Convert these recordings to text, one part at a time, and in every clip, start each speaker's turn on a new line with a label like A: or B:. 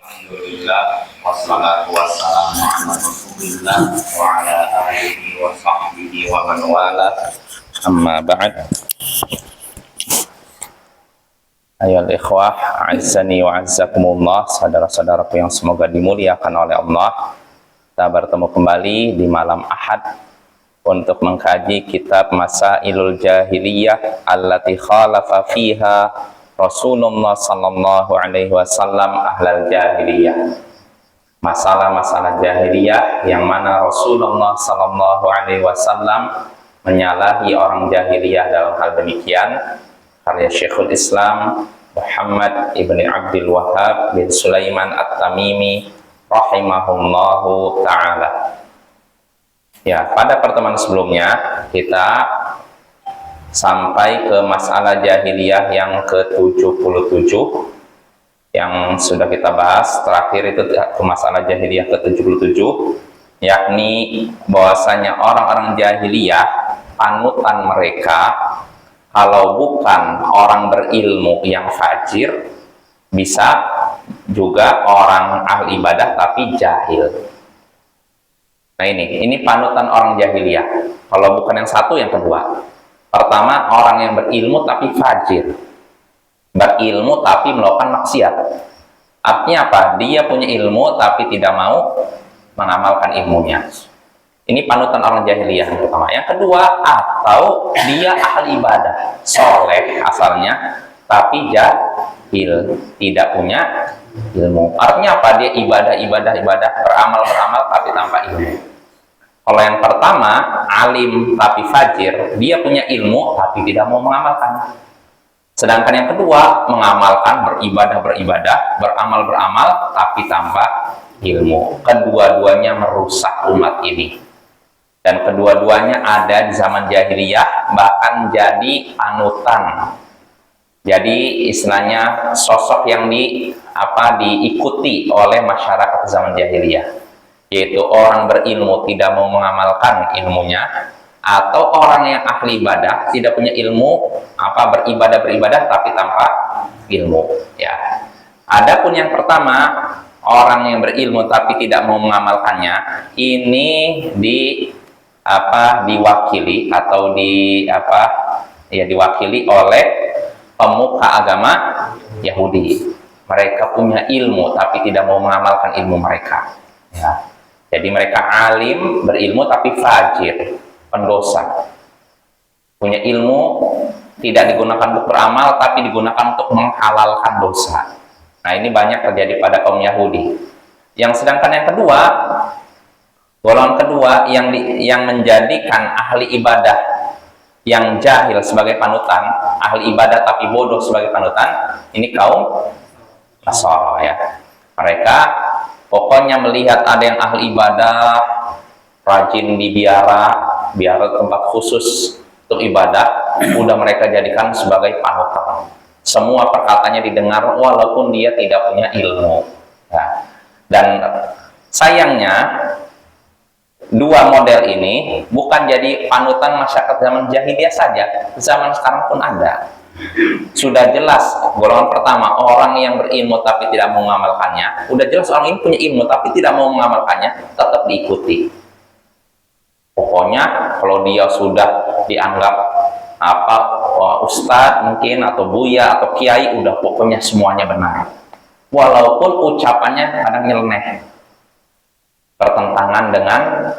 A: Alhamdulillah wassalatu wassalamu ala Rasulillah wa ala alihi wa sahbihi wa man wala. Amma ba'd. Ayol ikhwah, a'izzani wa azzakumullah, saudara-saudaraku yang semoga dimuliakan oleh Allah. Kita bertemu kembali di malam Ahad untuk mengkaji kitab Masailul Jahiliyah allati khalafa fiha Rasulullah sallallahu alaihi wasallam ahlal jahiliyah. Masalah-masalah jahiliyah yang mana Rasulullah sallallahu alaihi wasallam menyalahi orang jahiliyah dalam hal demikian. Karya Syekhul Islam Muhammad ibn Abdul Wahhab bin Sulaiman At-Tamimi rahimahullahu ta'ala. Ya, pada pertemuan sebelumnya kita sampai ke masalah jahiliyah yang ke-77 yang sudah kita bahas. Terakhir itu ke masalah jahiliyah ke-77, yakni bahwasanya orang-orang jahiliyah, panutan mereka kalau bukan orang berilmu yang fajir, bisa juga orang ahli ibadah tapi jahil. Nah ini panutan orang jahiliyah. Kalau bukan yang satu, yang kedua. Pertama, orang yang berilmu tapi fajir. Berilmu tapi melakukan maksiat. Artinya apa? Dia punya ilmu tapi tidak mau mengamalkan ilmunya. Ini panutan orang jahiliyah yang pertama. Yang kedua, atau dia ahli ibadah, soleh asalnya, tapi jahil, tidak punya ilmu. Artinya apa? Dia ibadah, beramal tapi tanpa ilmu. Kalau yang pertama, alim tapi fajir, dia punya ilmu tapi tidak mau mengamalkan. Sedangkan yang kedua, mengamalkan, beribadah, beramal tapi tanpa ilmu. Kedua-duanya merusak umat ini. Dan kedua-duanya ada di zaman jahiliyah, bahkan jadi panutan. Jadi istilahnya sosok yang diikuti oleh masyarakat zaman jahiliyah. Yaitu orang berilmu tidak mau mengamalkan ilmunya, atau orang yang ahli ibadah tidak punya ilmu, beribadah tapi tanpa ilmu. Ya. Adapun yang pertama, orang yang berilmu tapi tidak mau mengamalkannya, ini diwakili atau diwakili oleh pemuka agama Yahudi. Mereka punya ilmu tapi tidak mau mengamalkan ilmu mereka. Ya. Jadi mereka alim, berilmu tapi fajir, pendosa. Punya ilmu, tidak digunakan untuk beramal, tapi digunakan untuk menghalalkan dosa. Nah ini banyak terjadi pada kaum Yahudi. Yang sedangkan yang kedua, golongan kedua yang menjadikan ahli ibadah yang jahil sebagai panutan, ahli ibadah tapi bodoh sebagai panutan, ini kaum Nasara ya. Mereka pokoknya melihat ada yang ahli ibadah, rajin di biara tempat khusus untuk ibadah, udah mereka jadikan sebagai panutan. Semua perkataannya didengar walaupun dia tidak punya ilmu. Ya. Dan sayangnya dua model ini bukan jadi panutan masyarakat zaman jahiliyah saja, zaman sekarang pun ada. Sudah jelas golongan pertama, orang yang berilmu tapi tidak mau mengamalkannya. Udah jelas orang ini punya ilmu tapi tidak mau mengamalkannya, tetap diikuti. Pokoknya kalau dia sudah dianggap ustadz mungkin, atau buya atau kiai, udah pokoknya semuanya benar. Walaupun ucapannya kadang nyeleneh, bertentangan dengan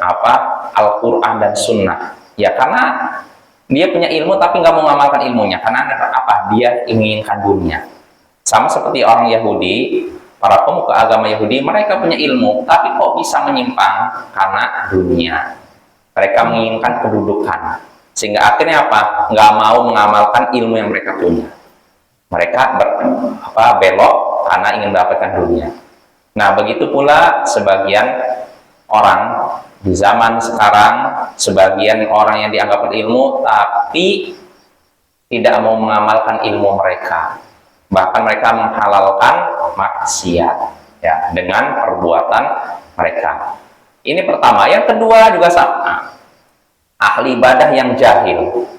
A: Al-Quran dan Sunnah. Ya karena dia punya ilmu tapi nggak mau mengamalkan ilmunya. Karena dia inginkan dunia. Sama seperti orang Yahudi, para pemuka agama Yahudi, mereka punya ilmu tapi kok bisa menyimpang karena dunia. Mereka menginginkan kedudukan, sehingga akhirnya nggak mau mengamalkan ilmu yang mereka punya. Mereka belok karena ingin mendapatkan dunia. Nah begitu pula sebagian orang di zaman sekarang, sebagian orang yang dianggap berilmu tapi tidak mau mengamalkan ilmu mereka. Bahkan mereka menghalalkan maksiat ya dengan perbuatan mereka. Ini pertama. Yang kedua juga sama. Ahli ibadah yang jahil.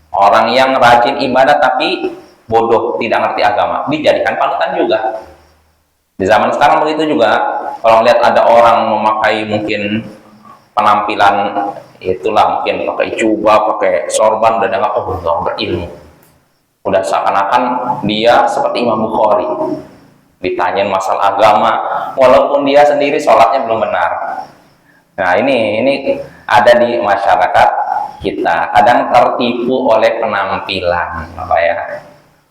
A: Orang yang rajin ibadah tapi bodoh, tidak ngerti agama, dijadikan panutan juga. Di zaman sekarang begitu juga, kalau lihat ada orang memakai mungkin penampilan itulah, mungkin pakai jubah, pakai sorban, dan dianggap oh orang berilmu. Udah seakan-akan dia seperti Imam Bukhari. Ditanyain masalah agama, walaupun dia sendiri sholatnya belum benar. Nah ini ada di masyarakat kita, kadang tertipu oleh penampilan, apa ya?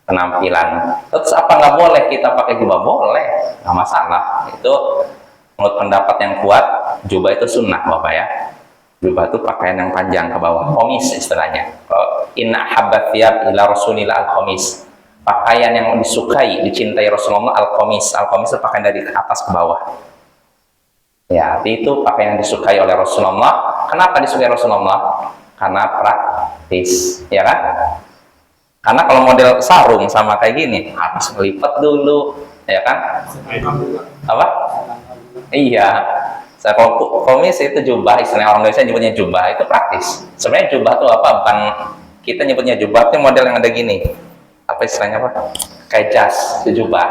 A: Penampilan. Terus apa nggak boleh kita pakai jubah? Boleh, nggak masalah. Itu menurut pendapat yang kuat, jubah itu sunnah, Bapak ya. Jubah itu pakaian yang panjang ke bawah, komis istilahnya. Inna habbat thiyab ila rasulillah al-komis. Pakaian yang disukai, dicintai Rasulullah al-komis. Al-komis itu pakaian dari atas ke bawah. Ya, itu pakaian yang disukai oleh Rasulullah. Kenapa disukai Rasulullah? Karena praktis, ya kan? Karena kalau model sarung sama kayak gini, harus melipat dulu, ya kan? Apa? Iya. Kalau komis itu jubah, istilahnya orang Indonesia nyebutnya jubah, itu praktis. Sebenarnya jubah itu apa? Bukan kita nyebutnya jubah, itu model yang ada gini. Apa istilahnya apa? Kayak jas, itu jubah.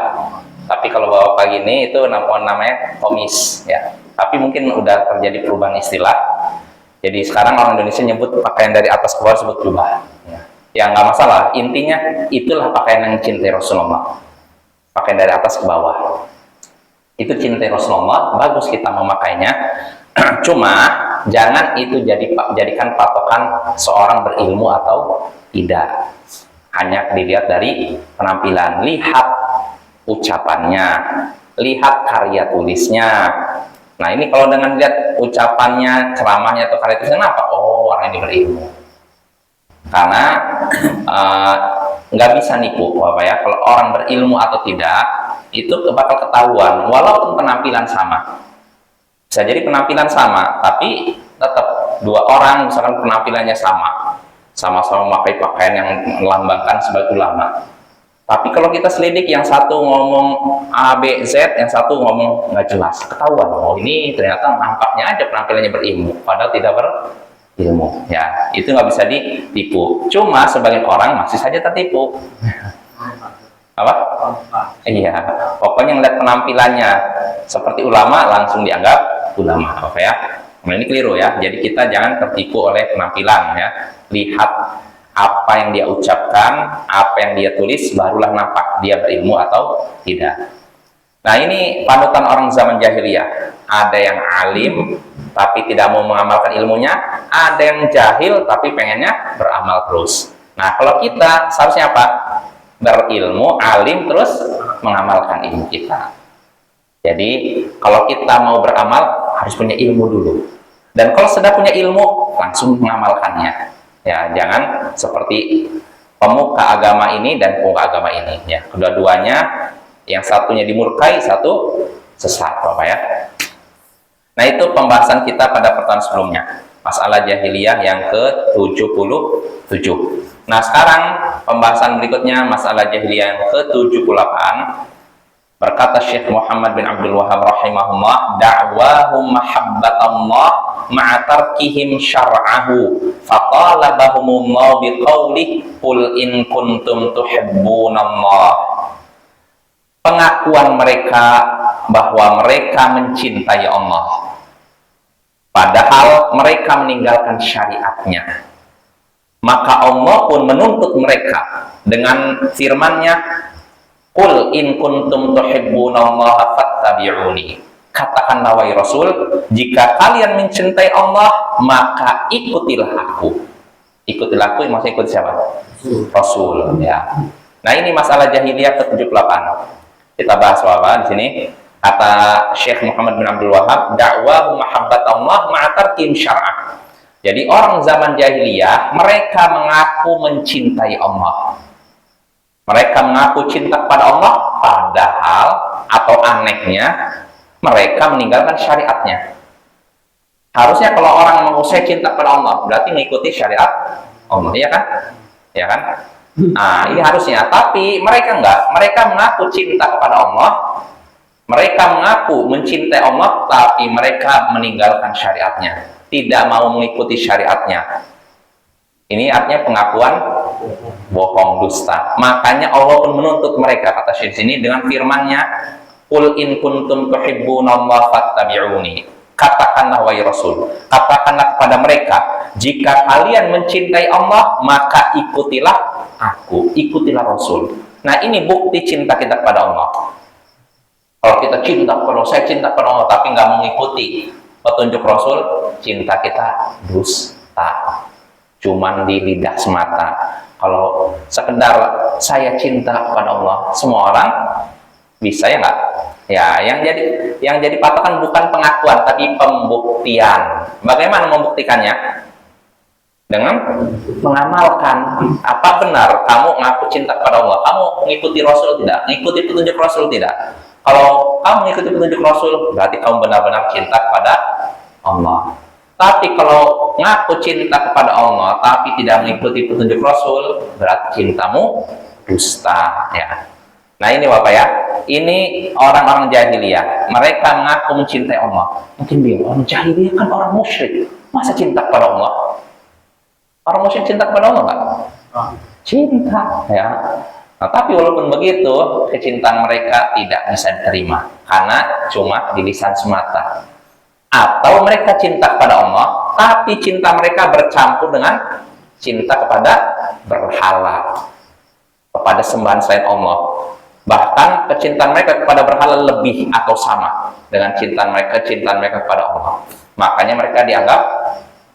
A: Tapi kalau bawa pagi ini itu namanya komis, ya. Tapi mungkin udah terjadi perubahan istilah. Jadi sekarang orang Indonesia nyebut pakaian dari atas ke bawah disebut jubah. Ya nggak masalah, intinya itulah pakaian yang cintai Rasulullah, pakaian dari atas ke bawah itu cintai Rasulullah, bagus kita memakainya. Cuma jangan itu jadikan patokan seorang berilmu atau tidak. Hanya dilihat dari penampilan, lihat ucapannya, lihat karya tulisnya. Nah ini kalau dengan lihat ucapannya, ceramahnya atau karya tulisnya, kenapa? Oh orang ini berilmu. Karena nggak bisa nipu, Bapak ya. Kalau orang berilmu atau tidak, itu bakal ketahuan, walaupun penampilan sama. Bisa jadi penampilan sama, tapi tetap dua orang misalkan penampilannya sama-sama memakai pakaian yang melambangkan sebagai ulama. Tapi kalau kita selidik, yang satu ngomong A, B, Z, yang satu ngomong nggak jelas, ketahuan. Oh ini ternyata nampaknya aja penampilannya berilmu, padahal tidak berilmu. Ya, itu nggak bisa ditipu. Cuma sebagian orang masih saja tertipu. Apa? Iya, pokoknya ngeliat penampilannya seperti ulama langsung dianggap ulama, apa ya? Nah, ini keliru ya. Jadi kita jangan tertipu oleh penampilan ya. Lihat apa yang dia ucapkan, apa yang dia tulis, barulah nampak dia berilmu atau tidak. Nah ini panutan orang zaman jahiliyah. Ada yang alim tapi tidak mau mengamalkan ilmunya, ada yang jahil tapi pengennya beramal terus. Nah kalau kita seharusnya apa? Berilmu, alim, terus mengamalkan ilmu kita. Jadi kalau kita mau beramal harus punya ilmu dulu. Dan kalau sudah punya ilmu langsung mengamalkannya. Ya, jangan seperti pemuka agama ini dan pemuka agama ini. Ya, kedua-duanya, yang satunya dimurkai, satu sesat, Bapak ya. Nah itu pembahasan kita pada pertemuan sebelumnya, masalah jahiliyah yang ke-77. Nah sekarang pembahasan berikutnya masalah jahiliyah yang ke-78. Berkata Syekh Muhammad bin Abdul Wahhab rahimahullah, da'wahum mahabbatallah ma'atarkihim syar'ahu fatalabahumullah biqaulih qul in kuntum tuhibbunallah. Pengakuan mereka bahwa mereka mencintai Allah padahal mereka meninggalkan syariatnya, maka Allah pun menuntut mereka dengan firman-Nya, qul in kuntum tuhibbunallaha fattabi'uni. Katakanlah wahai Rasul, jika kalian mencintai Allah, maka ikutilah aku. Ikutilah aku, maksudnya ikut siapa? Rasul, ya. Nah, ini masalah jahiliyah ke-78. Kita bahas apa di sini? Kata Syekh Muhammad bin Abdul Wahhab, da'wahu mahabbatallah ma'atarkim syar'ah. Jadi orang zaman jahiliyah, mereka mengaku mencintai Allah. Mereka mengaku cinta kepada Allah, padahal atau anehnya mereka meninggalkan syariatnya. Harusnya kalau orang mengaku saya cinta kepada Allah, berarti mengikuti syariat Allah, ya kan? Ya kan? Nah, ini harusnya. Tapi mereka enggak. Mereka mengaku cinta kepada Allah, mereka mengaku mencintai Allah, tapi mereka meninggalkan syariatnya, tidak mau mengikuti syariatnya. Ini artinya pengakuan bohong, dusta. Makanya Allah pun menuntut mereka, kata Syekh sini dengan firman-Nya, Qul in kuntum tuhibbunallaha fattabi'uni. Katakanlah wahai Rasul, katakanlah kepada mereka, jika kalian mencintai Allah, maka ikutilah aku, ikutilah Rasul. Nah, ini bukti cinta kita kepada Allah. Kalau kita cinta kepada Allah, saya cinta kepada Allah, tapi nggak mengikuti petunjuk Rasul, cinta kita dusta. Cuman di lidah semata. Kalau sekedar saya cinta kepada Allah, semua orang bisa ya nggak? Ya, yang jadi patokan bukan pengakuan, tapi pembuktian. Bagaimana membuktikannya? Dengan mengamalkan. Apa benar kamu ngaku cinta kepada Allah? Kamu mengikuti Rasul tidak? Mengikuti petunjuk Rasul tidak? Kalau kamu mengikuti petunjuk Rasul, berarti kamu benar-benar cinta kepada Allah. Tapi kalau ngaku cinta kepada Allah, tapi tidak mengikuti petunjuk Rasul, berarti cintamu dusta. Ya. Nah ini Bapak ya, ini orang-orang jahiliyah. Mereka mengaku mencintai Allah. Mungkin bingung, orang jahiliyah kan orang musyrik. Masa cinta kepada Allah? Orang musyrik cinta kepada Allah nggak? Cinta, ya. Nah, tapi walaupun begitu, kecintaan mereka tidak bisa diterima karena cuma di lisan semata. Atau mereka cinta kepada Allah, tapi cinta mereka bercampur dengan cinta kepada berhala, kepada sembahan selain Allah. Bahkan kecintaan mereka kepada berhala lebih atau sama dengan cintaan mereka kepada Allah. Makanya mereka dianggap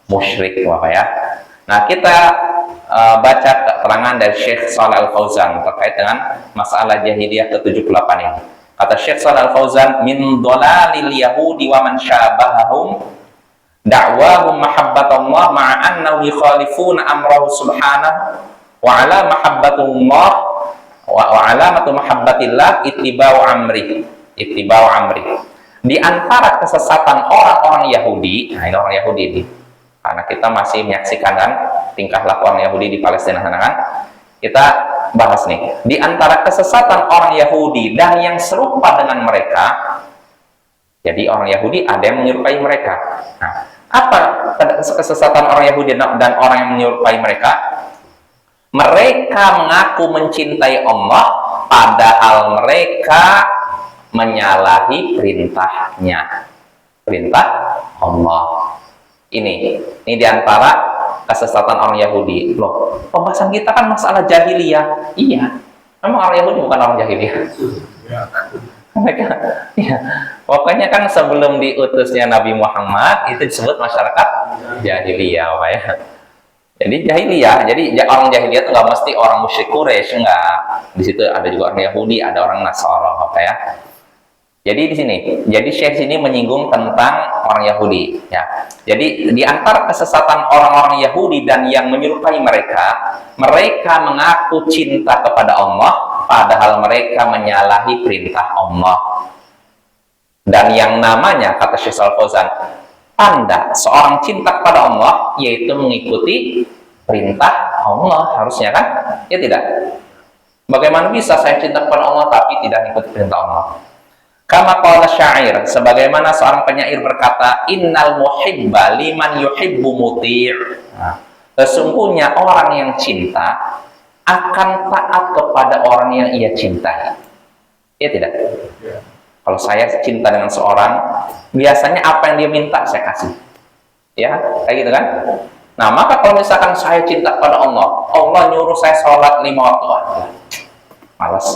A: musyrik, Bapak ya. Nah, kita baca keterangan dari Syekh Shalih Al-Fauzan terkait dengan masalah jahiliyah ke-78 ini. Kata Syekh Shalih Al-Fauzan, min dhalalil yahudi wa man syabahahum da'wahum mahabbatallah ma'a annahum yukhalifuna amrahu subhanahu wa ala mahabbatullah wa alamatu mahabbatillah ittiba'u amri. Di antara kesesatan orang-orang Yahudi, nah ini orang Yahudi ini, karena kita masih menyaksikan kan tingkah laku orang Yahudi di Palestina sana kan, kita bahas nih. Di antara kesesatan orang Yahudi dan yang serupa dengan mereka, jadi orang Yahudi ada yang menyerupai mereka. Nah, apa kesesatan orang Yahudi dan orang yang menyerupai mereka? Mereka mengaku mencintai Allah, padahal mereka menyalahi perintahnya. Perintah Allah. Ini diantara kesesatan orang Yahudi. Loh, pembahasan kita kan masalah jahiliyah. Iya. Memang orang Yahudi bukan orang jahiliyah. Mereka, ya. Pokoknya kan sebelum diutusnya Nabi Muhammad itu disebut masyarakat jahiliyah, Pak ya. Jadi jahiliyah, jadi orang jahiliyah itu nggak mesti orang musyrik Quraisy, enggak. Di situ ada juga orang Yahudi, ada orang Nasara, Pak ya. Jadi di sini, jadi Syekh sini menyinggung tentang orang Yahudi, ya. Jadi di antara kesesatan orang-orang Yahudi dan yang menyerupai mereka, mereka mengaku cinta kepada Allah, padahal mereka menyalahi perintah Allah. Dan yang namanya, kata Syekh Al-Fauzan, tanda seorang cinta kepada Allah yaitu mengikuti perintah Allah, harusnya kan? Ya tidak. Bagaimana bisa saya cinta kepada Allah tapi tidak mengikuti perintah Allah? Kama qala syair, sebagaimana seorang penyair berkata, innal muhibba liman yuhibbu muti'. Nah, sesungguhnya orang yang cinta akan taat kepada orang yang ia cintai. Ya tidak? Ya. Kalau saya cinta dengan seorang, biasanya apa yang dia minta saya kasih. Ya, kayak gitu kan? Nah, maka kalau misalkan saya cinta kepada Allah, Allah nyuruh saya sholat 5 waktu, malas.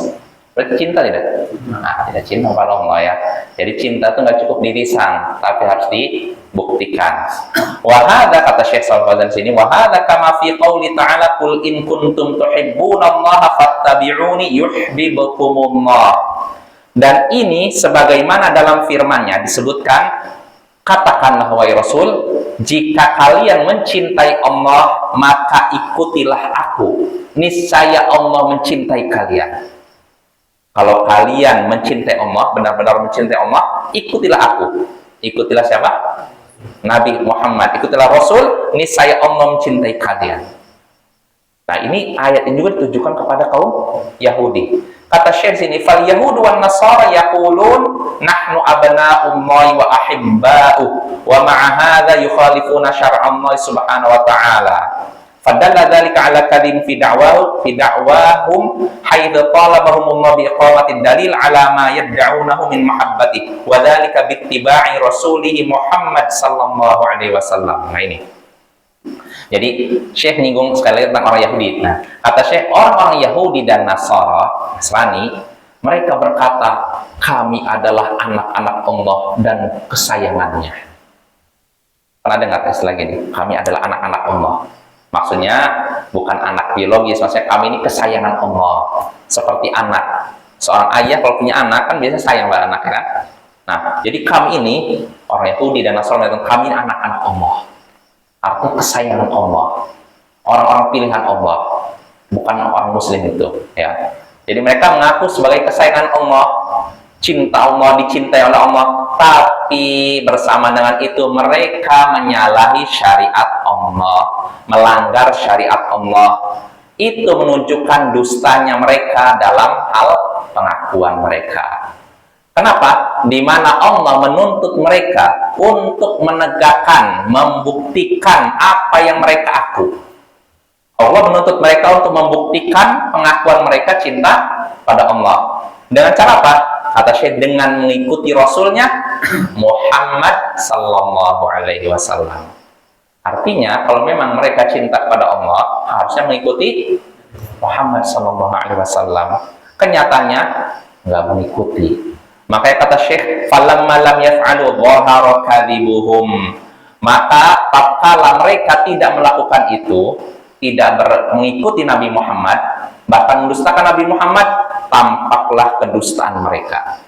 A: Berarti cinta tidak? Nah, tidak cinta kepada Allah ya. Jadi cinta itu nggak cukup di lisan, tapi harus dibuktikan. Wahada, kata Syekh Al-Fauzan sini, wahada kama fi qouli ta'ala qul in kuntum tuhibbunallaha fattabi'uni yuhibbukumullah. Dan ini sebagaimana dalam firman-Nya disebutkan, katakanlah wahai Rasul, jika kalian mencintai Allah, maka ikutilah aku. Niscaya Allah mencintai kalian. Kalau kalian mencintai Allah, benar-benar mencintai Allah, ikutilah aku. Ikutilah siapa? Nabi Muhammad. Ikutilah Rasul, niscaya Allah mencintai kalian. Nah, ini ayat ini juga ditujukan kepada kaum Yahudi. Kata Syekh sini, fal yahudu wan nasara yaqulun nahnu abna'ullahi wa ahibba'uh wa ma'a hadza yukhalifuna syar'allahi subhanahu wa ta'ala. Fadalla dzalika ala kadhim fi da'wahum haitsu talabahumullah bi iqamati dalil ala ma yad'unahu min mahabbati wa dzalika bi ittiba'i rasulih Muhammad sallallahu alaihi wasallam. Nah ini. Jadi Syekh nyinggung sekali tentang orang Yahudi. Nah, kata Syekh, orang-orang Yahudi dan Nasrani, mereka berkata, kami adalah anak-anak Allah dan kesayangannya. Pernah dengar istilah gini? Kami adalah anak-anak Allah. Maksudnya bukan anak biologis, maksudnya kami ini kesayangan Allah. Seperti anak. Seorang ayah kalau punya anak kan biasanya sayang pada anaknya kan? Nah, jadi kami ini orang Yahudi dan Nasrani, kami ini anak-anak Allah. Artinya kesayangan Allah. Orang-orang pilihan Allah. Bukan orang muslim itu, ya. Jadi mereka mengaku sebagai kesayangan Allah, cinta Allah, dicintai oleh Allah, tapi bersama dengan itu mereka menyalahi syariat Allah, melanggar syariat Allah. Itu menunjukkan dustanya mereka dalam hal pengakuan mereka. Kenapa? Di mana Allah menuntut mereka untuk menegakkan, membuktikan apa yang mereka aku. Allah menuntut mereka untuk membuktikan pengakuan mereka cinta pada Allah. Dengan cara apa? Kata Syekh, dengan mengikuti Rasulnya Muhammad sallallahu alaihi wasallam. Artinya, kalau memang mereka cinta kepada Allah, harusnya mengikuti Muhammad sallallahu alaihi wasallam. Kenyataannya nggak mengikuti. Makanya kata Syekh, falamma lam yaf'alu dhahara kadhibuhum. Maka tatkala mereka tidak melakukan itu, tidak mengikuti Nabi Muhammad, bahkan mendustakan Nabi Muhammad, tampaklah kedustaan mereka.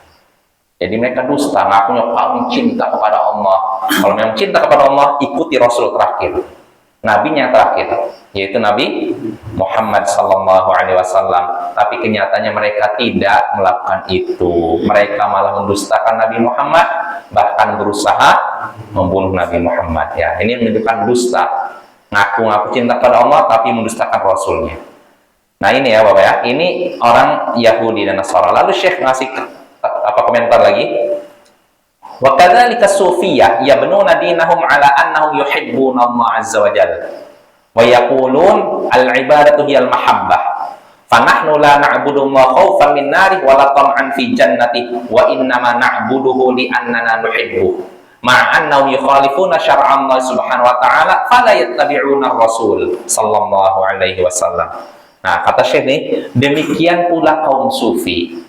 A: Jadi mereka dusta, ngakunya kami cinta kepada Allah. Kalau memang cinta kepada Allah, ikuti Rasul terakhir, Nabinya yang terakhir, yaitu Nabi Muhammad sallallahu alaihi wasallam. Tapi kenyataannya mereka tidak melakukan itu. Mereka malah mendustakan Nabi Muhammad, bahkan berusaha membunuh Nabi Muhammad. Ya, ini menunjukkan dusta. Ngaku-ngaku cinta pada Allah tapi mendustakan Rasulnya. Nah ini ya Bapak ya, ini orang Yahudi dan Nasara. Lalu Syekh ngasih komentar lagi. Wa kadzalika sufiyah yabnuna dinahum ala annahum yuhibbuna Allah azza wa jalla wa yaqulun al-ibadatu hiyal mahabbah fa nahnu la na'budu Allah khaufan min nari wa la tam'an fi jannati wa innama na'buduhu li annana nuhibbuh ma'a annahum yukhalifuna syar'a Allah subhanahu wa ta'ala fala yattabi'una ar-rasul sallallahu alaihi wasallam. Nah, kata Syekh ini, demikian pula kaum sufi.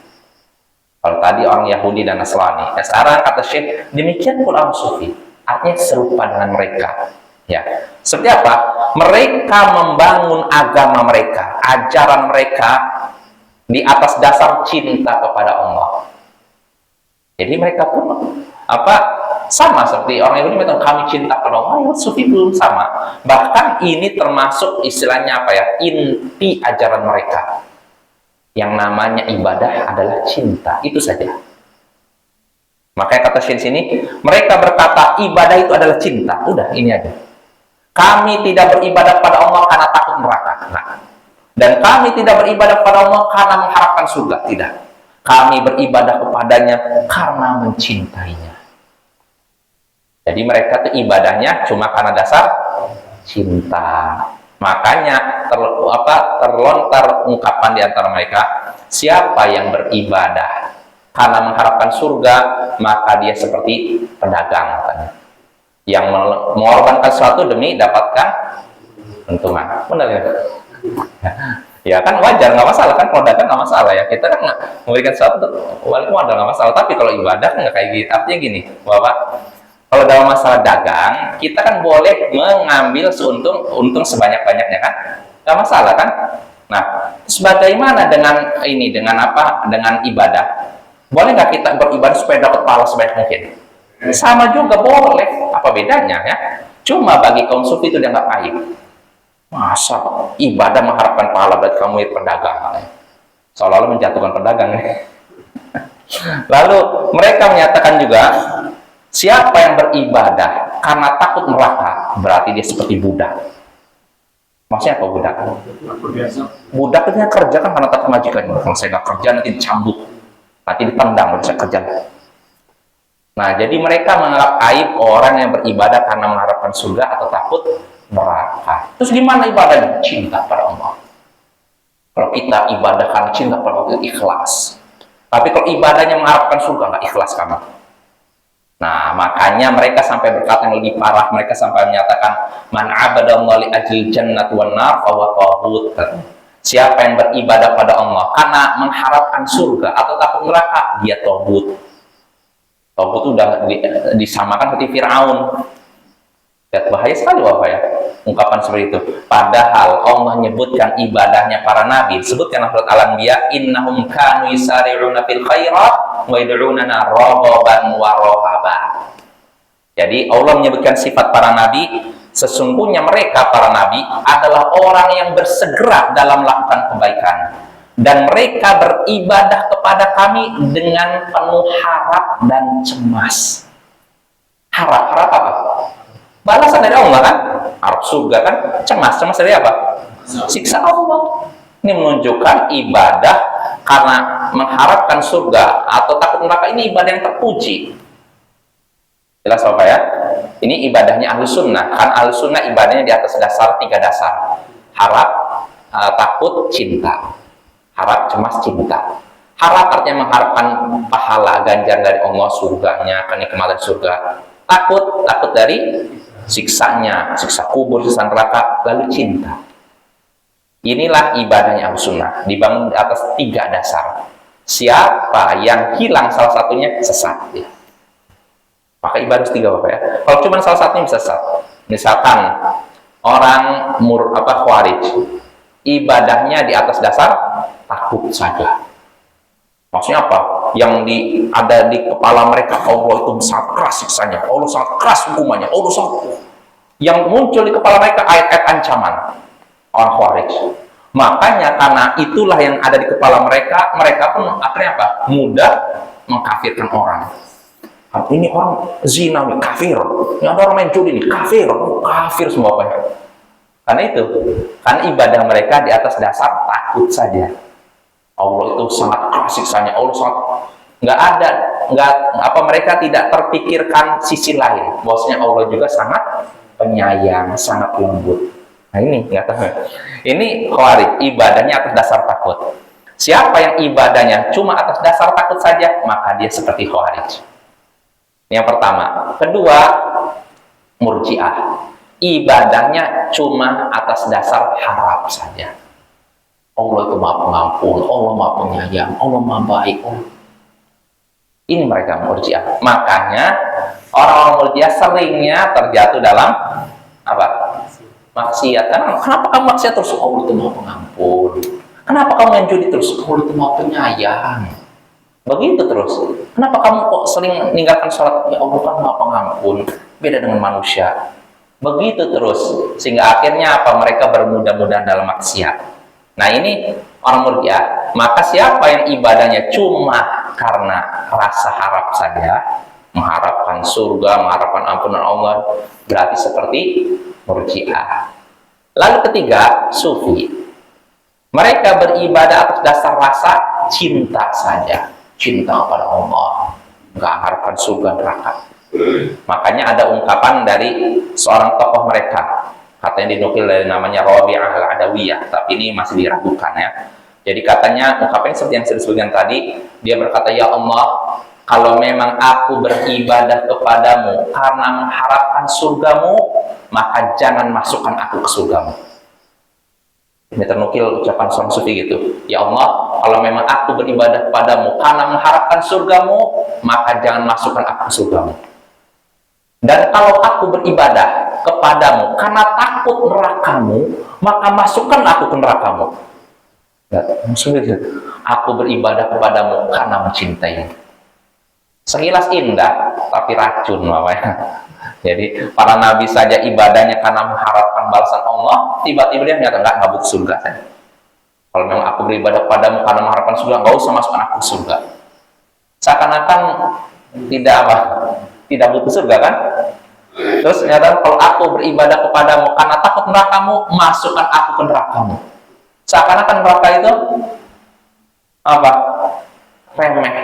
A: Kalau tadi orang Yahudi dan Nasrani, ya sekarang kata Syekh, demikian pula orang sufi. Artinya serupa dengan mereka. Ya, seperti apa? Mereka membangun agama mereka, ajaran mereka di atas dasar cinta kepada Allah. Jadi mereka pun sama seperti orang Yahudi mengatakan kami cinta kepada Allah, ya, sufi belum sama. Bahkan ini termasuk istilahnya inti ajaran mereka. Yang namanya ibadah adalah cinta, itu saja. Makanya kata Syekh sini, mereka berkata ibadah itu adalah cinta. Udah, ini aja. Kami tidak beribadah pada Allah karena takut neraka. Nah. Dan kami tidak beribadah pada Allah karena mengharapkan surga. Tidak. Kami beribadah kepadanya karena mencintainya. Jadi mereka itu ibadahnya cuma karena dasar cinta. Makanya terlontar ungkapan di antara mereka, siapa yang beribadah karena mengharapkan surga, maka dia seperti pedagang katanya, yang mengorbankan sesuatu demi dapatkan keuntungan. Benar ya? Ya kan wajar, nggak masalah kan, kalau dagang nggak masalah ya, kita kan memberikan sesuatu walaupun modal nggak masalah. Tapi kalau ibadah nggak kayak gitu. Artinya gini, Bapak, kalau dalam masalah dagang, kita kan boleh mengambil untung sebanyak-banyaknya kan? Nggak masalah kan? Nah, sebagaimana dengan ini, dengan ibadah? Boleh nggak kita beribadah supaya dapat pahala sebanyak mungkin? Sama juga boleh. Apa bedanya ya? Cuma bagi kaum sufi itu dianggap aib. Masa ibadah mengharapkan pahala berarti kamu pedagang? Seolah-olah menjatuhkan pedagang. Lalu mereka menyatakan juga, siapa yang beribadah karena takut neraka, berarti dia seperti budak. Maksudnya apa budak? Budak itu kerja kan karena takut majikan. Kalau saya nggak kerja nanti dicambuk, nanti ditendang kalau saya kerja. Nah, jadi mereka menganggap aib orang yang beribadah karena mengharapkan surga atau takut
B: neraka. Terus gimana ibadahnya? Cinta pada Allah. Kalau kita ibadah karena cinta pada Allah, ikhlas. Tapi kalau ibadahnya mengharapkan surga, nggak ikhlas kamu. Nah, makanya mereka sampai berkata yang lebih parah. Mereka sampai menyatakan, man abadallaha li ajlil jannati wan nar fa huwa taghut. Siapa yang beribadah pada Allah karena mengharapkan surga atau takut neraka, dia taghut. Taghut itu udah disamakan seperti Firaun. Ya, bahaya sekali Bapak ya, ungkapan seperti itu. Padahal Allah menyebutkan ibadahnya para nabi, sebutkan surat Al-Anbiya, innahum kanu yusari'una fil khairat wa yad'unana raghaban wa rahaban. Jadi Allah menyebutkan sifat para nabi, sesungguhnya mereka para nabi adalah orang yang bersegera dalam melakukan kebaikan, dan mereka beribadah kepada kami dengan penuh harap dan cemas. Harap apa? Balasan dari Allah kan? Harap surga kan? Cemas dari apa? Siksa Allah. Ini menunjukkan ibadah karena mengharapkan surga atau takut neraka ini ibadah yang terpuji. Jelas Bapak ya? Ini ibadahnya ahlu sunnah. Kan ahlu sunnah ibadahnya di atas dasar 3 dasar. Harap, takut, cinta. Harap, cemas, cinta. Harap artinya mengharapkan pahala, ganjar dari Allah, surganya, kenikmatan surga. Takut dari siksanya, siksa kubur, siksa neraka, lalu cinta. Inilah ibadahnya Ahlussunnah, dibangun di atas 3 dasar. Siapa yang hilang salah satunya, sesat ya. Maka ibadah 3 Bapak ya. Kalau cuma salah satunya bisa sesat. Misalkan orang Khawarij, ibadahnya di atas dasar takut saja. Maksudnya apa? Yang ada di kepala mereka, Allah itu sangat keras siksanya, Allah sangat keras hukumannya, Allah sangat. Yang muncul di kepala mereka ayat-ayat ancaman orang Khawarij. Makanya karena itulah yang ada di kepala mereka, mereka pun akhirnya apa? Mudah mengkafirkan orang. Ini orang zina nih, kafir. Ini ada orang main judi nih, kafir. Kafir semua Pak. Karena itu, karena ibadah mereka di atas dasar takut saja. Allah itu sangat keras siksanya, Allah sangat mereka tidak terpikirkan sisi lain. Bahwasanya Allah juga sangat penyayang, sangat lembut. Nah ini nggak tahu. Ini Khawarij, ibadahnya atas dasar takut. Siapa yang ibadahnya cuma atas dasar takut saja, maka dia seperti Khawarij. Yang pertama. Kedua, Murji'ah. Ibadahnya cuma atas dasar harap saja. Allah itu maha pengampun, Allah maha penyayang, Allah maha baik. Ini mereka Murji'ah. Makanya orang-orang Murji'ah seringnya terjatuh dalam apa? Maksiat. Kenapa kamu maksiat terus? Allah itu maha pengampun. Kenapa kamu main judi terus? Allah itu maha penyayang. Begitu terus. Kenapa kamu kok sering meninggalkan sholat? Ya Allah kan maha pengampun. Beda dengan manusia. Begitu terus. Sehingga akhirnya apa? Mereka bermudah-mudahan dalam maksiat. Nah ini orang Murji'ah. Maka siapa yang ibadahnya cuma karena rasa harap saja, mengharapkan surga, mengharapkan ampunan Allah, berarti seperti Murji'ah. Lalu ketiga, Sufi. Mereka beribadah atas dasar rasa cinta saja, cinta kepada Allah, nggak harapkan surga neraka. Makanya ada ungkapan dari seorang tokoh mereka, katanya dinukil dari namanya Rabi'ah Al-Adawiyah, tapi ini masih diragukan ya. Jadi katanya ungkapan seperti yang saya sebutkan tadi, dia berkata, ya Allah, kalau memang aku beribadah kepadamu karena mengharapkan surgamu, maka jangan masukkan aku ke surgamu. Ini ternukil ucapan seorang sufi gitu. Ya Allah, kalau memang aku beribadah kepadamu karena mengharapkan surgamu, maka jangan masukkan aku ke surgamu. Dan kalau aku beribadah kepadamu karena takut nerakamu, maka masukkan aku ke nerakamu. Maksudnya, aku beribadah kepadamu karena mencintai. Sekilas indah, tapi racun namanya. Jadi para nabi saja ibadahnya karena mengharapkan balasan Allah, tiba-tiba dia menyatakan nggak butuh surga. Kalau memang aku beribadah padamu karena mengharapkan surga, nggak usah masukkan aku surga. Seakan-akan tidak butuh surga kan? Terus ternyata kalau aku beribadah kepadamu karena takut nerakamu, masukkan aku ke nerakamu. Seakan-akan neraka itu apa? Remeh.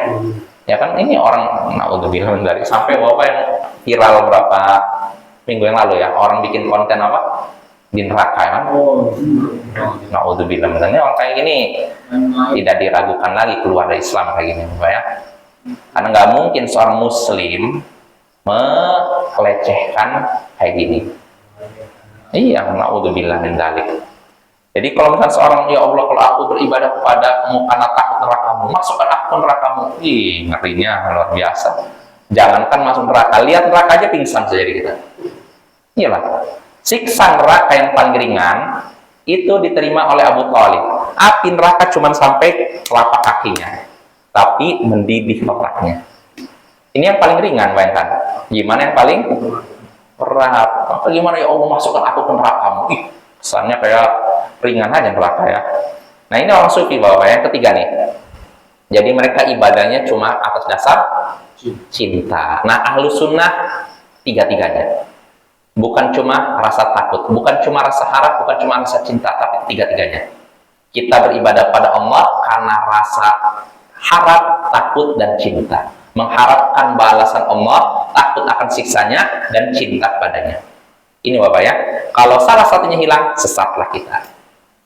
B: Ya kan ini orang naudzubillah dari sampai bapak yang viral berapa minggu yang lalu ya, orang bikin konten apa? di neraka kan. Naudzubillah, misalnya orang kayak gini tidak diragukan lagi keluar dari Islam kayak gini, Bapak ya. Karena nggak mungkin seorang muslim melecehkan kayak gini. Iya, naudzubillah min dzalik. Jadi kalau misalnya seorang, ya Allah, kalau aku beribadah kepadamu karena takut nerakamu, masukkan aku ke nerakamu. Ih, ngerinya luar biasa. Jangankan masuk neraka, lihat neraka aja pingsan saja kita. Iyalah, siksa neraka yang paling ringan itu diterima oleh Abu Thalib. Api neraka cuma sampai telapak kakinya, tapi mendidih otaknya. Ini yang paling ringan, bayangkan. Gimana yang paling berat? Apa gimana, ya Allah, masukkan aku ke nerakamu? Ih, kesannya kayak ringan aja neraka ya. Nah, ini orang sufi, Bapak, yang ketiga nih. Jadi mereka ibadahnya cuma atas dasar cinta. Nah, ahlu sunnah tiga-tiganya. Bukan cuma rasa takut, bukan cuma rasa harap, bukan cuma rasa cinta, tapi tiga-tiganya. Kita beribadah pada Allah karena rasa harap, takut, dan cinta. Mengharapkan balasan Allah, takut akan siksanya, dan cinta padanya. Ini Bapak ya. Kalau salah satunya hilang, sesatlah kita.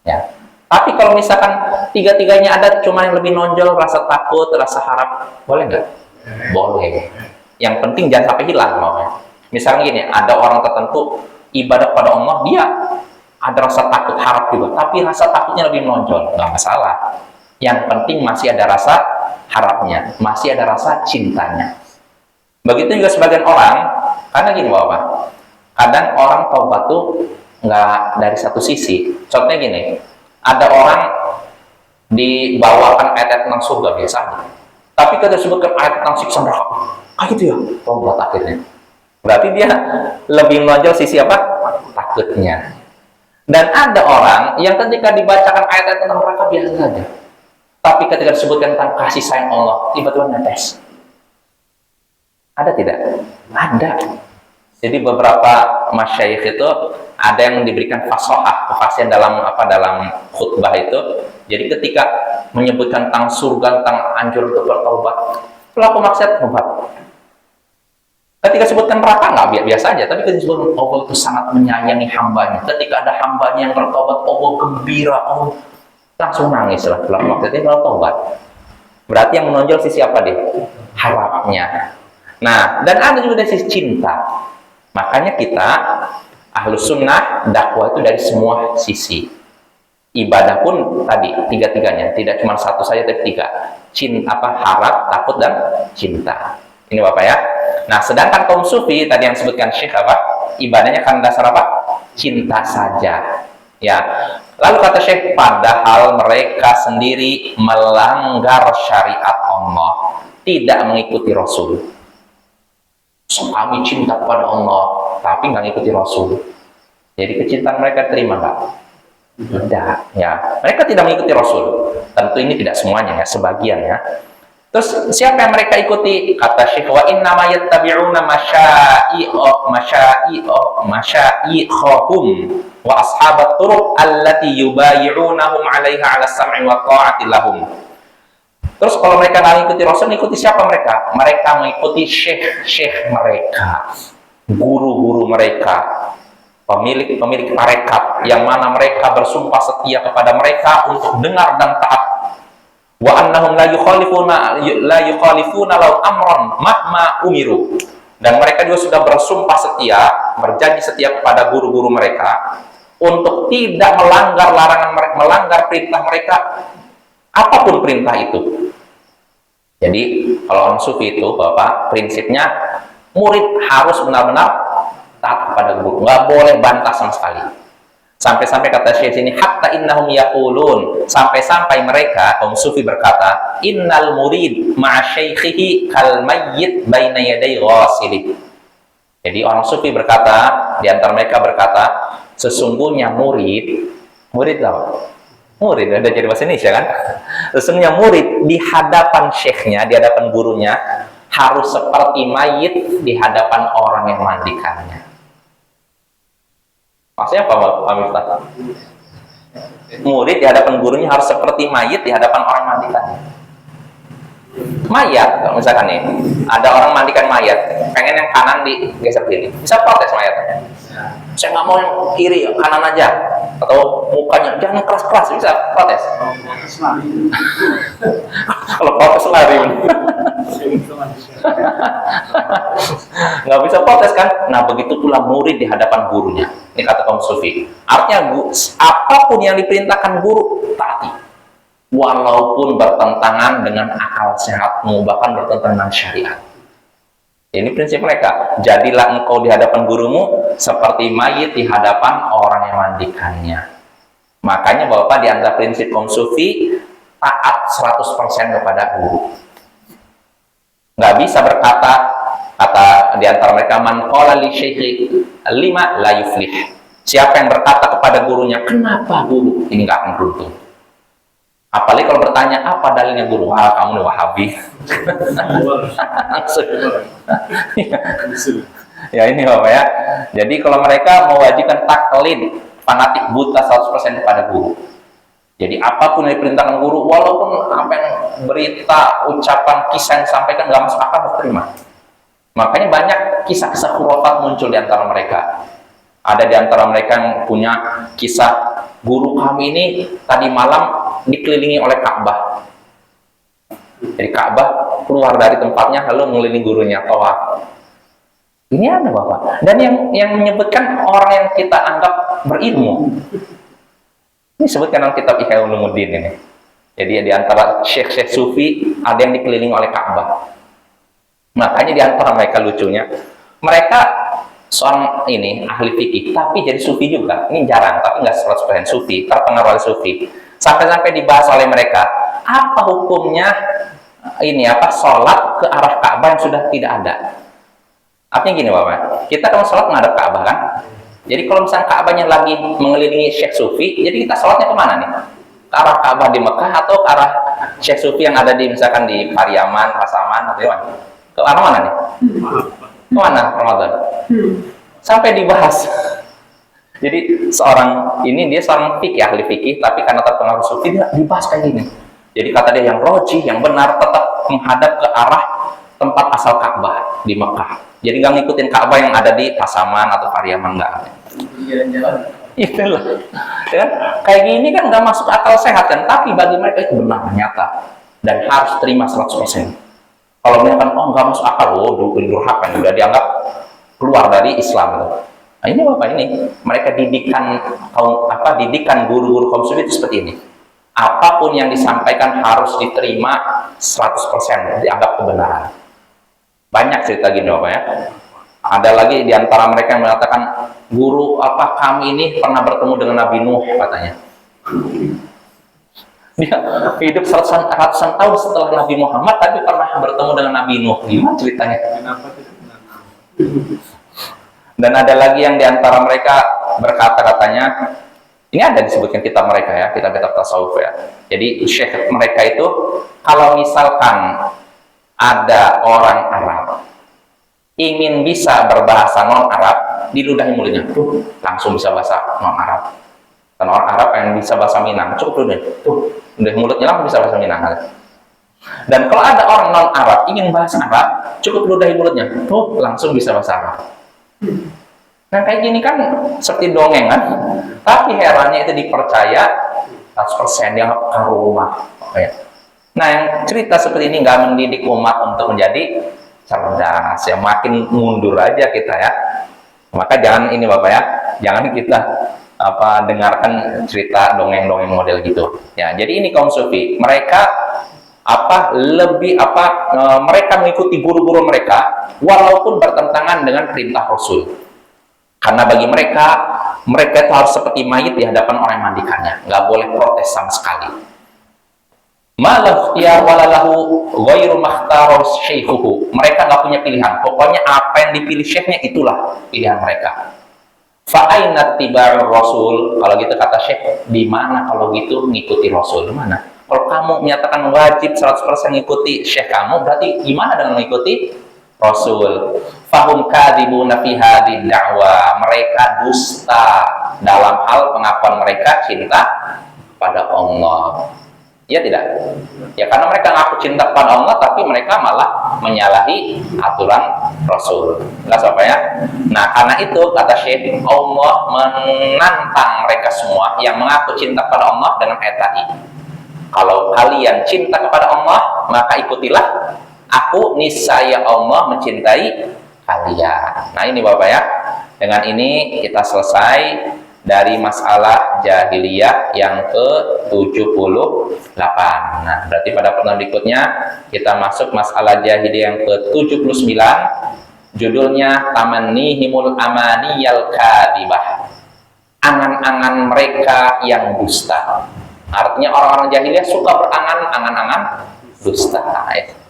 B: Ya. Tapi kalau misalkan tiga-tiganya ada, cuma yang lebih nonjol rasa takut, rasa harap, boleh nggak? Boleh. Yang penting jangan sampai hilang, maunya. Misalnya gini, ada orang tertentu ibadah pada Allah, dia ada rasa takut, harap juga, tapi rasa takutnya lebih menonjol, nggak masalah. Yang penting masih ada rasa harapnya, masih ada rasa cintanya. Begitu juga sebagian orang, karena gini Bapak, kadang orang taubat tuh nggak dari satu sisi. Contohnya gini, ada orang dibawakan ayat tentang surga biasanya, tapi kita sebutkan ayat tentang siksa neraka, kayak gitu ya, taubat akhirnya. Berarti dia lebih menonjol sisi apa? Takutnya. Dan ada orang yang ketika dibacakan ayat-ayat tentang neraka biasa saja, tapi ketika disebutkan tentang kasih sayang Allah, tiba-tiba netes. Ada tidak? Ada. Jadi beberapa masyayikh itu ada yang diberikan fasohah, kefasihan dalam khutbah itu. Jadi ketika menyebutkan tentang surga, tentang anjur untuk bertaubat, pelaku maksiat tobat. Ketika sebutkan neraka nggak biasa aja, tapi ketika disebutkan Allah itu sangat menyayangi hambanya. Ketika ada hambanya yang bertobat, Allah gembira, Allah langsung nangis lah. Waktu itu kalau tobat, berarti yang menonjol sisi apa deh? Harapnya. Nah, dan ada juga dari sisi cinta. Makanya kita ahlus sunnah dakwah itu dari semua sisi. Ibadah pun tadi tiga-tiganya, tidak cuma satu saja tapi tiga. Cinta harap, takut, dan cinta. Ini Bapak ya. Nah, sedangkan kaum sufi tadi yang disebutkan Syekh apa? Ibadahnya kan dasar apa? Cinta saja. Ya. Lalu kata Syekh, padahal mereka sendiri melanggar syariat Allah, tidak mengikuti Rasul. So, kami cinta kepada Allah, tapi nggak ngikuti Rasul. Jadi kecintaan mereka terima nggak? Tidak. Ya. Mereka tidak mengikuti Rasul. Tentu ini tidak semuanya ya, sebagian ya. Terus siapa yang mereka ikuti? Kata Syekh, wa inna ma yattabi'una masya'ikhahum wa ashabat turuq allati yubayi'unahum 'alaiha 'ala sam'i wa ta'ati lahum. Terus kalau mereka nggak mengikuti Rasul, mengikuti siapa mereka? Mereka mengikuti syekh mereka, guru-guru mereka, pemilik tarekat, yang mana mereka bersumpah setia kepada mereka untuk dengar dan taat. Wa annahum la yukhalifuna law amran mahma umiru. Dan mereka juga sudah bersumpah setia, berjanji setia kepada guru-guru mereka untuk tidak melanggar larangan mereka, melanggar perintah mereka, apapun perintah itu. Jadi kalau orang sufi itu Bapak, prinsipnya murid harus benar-benar taat kepada guru, nggak boleh bantah sama sekali. Sampai-sampai kata Syekh ini, hatta innahum yaqulun, sampai-sampai mereka kaum sufi berkata, innal murid ma'a syaikhihi kal mayyit baina yaday ghasilih. Jadi orang sufi berkata, di antara mereka berkata, sesungguhnya murid tahu? Murid ada jadi bahasa Indonesia kan? Sesungguhnya murid di hadapan syekhnya, di hadapan gurunya harus seperti mayit di hadapan orang yang memandikannya. Maksudnya apa Pak Miftah? Murid di hadapan gurunya harus seperti mayit di hadapan orang mandikannya. Mayat, misalkan nih, ada orang mandikan mayat, pengen yang kanan digeser kiri, bisa protes mayatnya? Saya nggak mau yang kiri, yang kanan aja. Atau mukanya jangan keras-keras, bisa protes. Kalau protes lari. Nggak bisa protes kan? Nah, begitu pula murid di hadapan gurunya. Ini kata kaum sufi. Artinya apapun yang diperintahkan guru taati, walaupun bertentangan dengan akal sehatmu, bahkan bertentangan dengan syariat. Ini prinsip mereka. Jadilah engkau di hadapan gurumu seperti mayit di hadapan orang yang mandikannya. Makanya Bapak, di antara prinsip kaum sufi, taat 100% kepada guru. Nggak bisa berkata, kata di antara mereka, man qala li syekhi lima la yuflih. Siapa yang berkata kepada gurunya, kenapa guru? Ini nggak akan beruntung. Apalagi kalau bertanya, apa dalilnya guru? Wah, kamu nih Wahabi. Ya ini Bapak ya. Jadi kalau mereka mewajibkan taklid, fanatik buta 100% kepada guru. Jadi apapun yang diperintahkan guru, walaupun apa yang berita, ucapan, kisah yang disampaikan nggak masuk akal, terima. Makanya banyak kisah-kisah khurafat muncul di antara mereka. Ada di antara mereka yang punya kisah, guru kami ini tadi malam dikelilingi oleh Ka'bah. Jadi Ka'bah keluar dari tempatnya lalu mengelilingi gurunya, tawaf. Ini ada Bapak. Dan yang menyebutkan orang yang kita anggap berilmu. Ini sebutkan dalam kitab Ihya Ulumuddin ini. Jadi di antara syekh-syekh sufi ada yang dikelilingi oleh Ka'bah. Makanya di antara mereka lucunya, mereka seorang ini ahli fikih tapi jadi sufi juga. Ini jarang, tapi nggak 100% sufi, terpengaruh oleh sufi. Sampai-sampai dibahas oleh mereka, apa hukumnya ini sholat ke arah Ka'bah yang sudah tidak ada. Artinya gini Bapak, kita kalau sholat menghadap Ka'bah kan, jadi kalau misalnya Ka'bahnya lagi mengelilingi Syekh Sufi, jadi kita sholatnya kemana nih? Ke arah Ka'bah di Mekah atau ke arah Syekh Sufi yang ada di misalkan di Pariaman, Pasaman atau mana? Ke arah mana nih? Kemana Ramadan? Sampai dibahas. Jadi seorang ini dia seorang fikih, ahli fikih, tapi karena terpengaruh sufi dia dibahas kayak gini. Jadi kata dia yang rojih, yang benar tetap menghadap ke arah tempat asal Ka'bah di Mekah. Jadi nggak ngikutin Ka'bah yang ada di Pasaman atau Pariaman, nggak. Itulah. Ya, kayak gini kan nggak masuk akal sehat kan, tapi bagi mereka itu benar nyata dan harus terima 100%. Kalau mereka oh nggak masuk akal, durhaka udah dianggap keluar dari Islam. Nah ini Bapak ini, mereka didikan guru-guru kaum sufi itu seperti ini. Apapun yang disampaikan harus diterima 100%, dianggap kebenaran. Banyak cerita gini Bapak ya. Ada lagi di antara mereka yang mengatakan, guru kami ini pernah bertemu dengan Nabi Nuh katanya. Dia hidup ratusan tahun setelah Nabi Muhammad, tapi pernah bertemu dengan Nabi Nuh. Gimana ceritanya? Dan ada lagi yang diantara mereka berkata katanya, ini ada disebutkan kitab mereka ya, kitab-kitab tasawuf ya. Jadi syekh mereka itu, kalau misalkan ada orang Arab ingin bisa berbahasa non-Arab, diludahi mulutnya, langsung bisa bahasa non-Arab. Dan orang Arab yang bisa bahasa Minang, cukup ludah, udah mulutnya langsung bisa bahasa Minang. Dan kalau ada orang non-Arab ingin bahasa Arab, cukup ludahi mulutnya, langsung bisa bahasa Arab. Nah kayak gini kan seperti dongeng kan, tapi herannya itu dipercaya 100% dia nggak rumah. Nah yang cerita seperti ini nggak mendidik umat untuk menjadi cerdas, ya makin mundur aja kita ya. Maka jangan ini Bapak ya, jangan kita dengarkan cerita dongeng-dongeng model gitu. Ya jadi ini kaum sufi, mereka mereka mengikuti guru-guru mereka walaupun bertentangan dengan perintah Rasul. Karena bagi mereka itu harus seperti mayit di hadapan orang yang mandikannya, nggak boleh protes sama sekali. Malakhtiyar walalahu ghairu makhtaru syaikhuhu. Mereka nggak punya pilihan, pokoknya apa yang dipilih syekhnya itulah pilihan mereka. Fa'ainat tibar Rasul, kalau gitu kata syekh, di mana kalau gitu ngikuti Rasul? Di mana? Kalau kamu menyatakan wajib 100% ngikuti syekh kamu, berarti gimana dengan mengikuti Rasul? Fahum kadhibuna fi hadhihi da'wa. Mereka dusta dalam hal pengakuan mereka cinta pada Allah. Ya tidak? Ya karena mereka ngaku cinta kepada Allah, tapi mereka malah menyalahi aturan Rasul. Jelas apa ya? Nah, karena itu kata Syekh, Allah menantang mereka semua yang mengaku cinta kepada Allah dengan ayat tadi. Kalau kalian cinta kepada Allah, maka ikutilah aku, niscaya Allah mencintai kalian. Nah ini Bapak ya, dengan ini kita selesai dari masalah jahiliyah yang ke-78. Nah, berarti pada pertemuan berikutnya kita masuk masalah jahiliyah yang ke-79. Judulnya Tamannihimul Amaniyal Kadibah. Angan-angan mereka yang dusta. Artinya orang-orang jahiliyah suka berangan-angan dusta.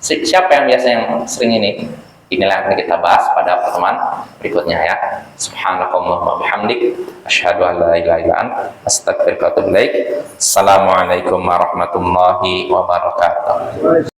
B: Siapa yang biasa yang sering ini? Inilah yang akan kita bahas pada pertemuan berikutnya ya. Subhanakallahumma bihamdik, asyhadu an la ilaha illa anta, astaghfiruka wa atubu ilaik. Assalamualaikum warahmatullahi wabarakatuh.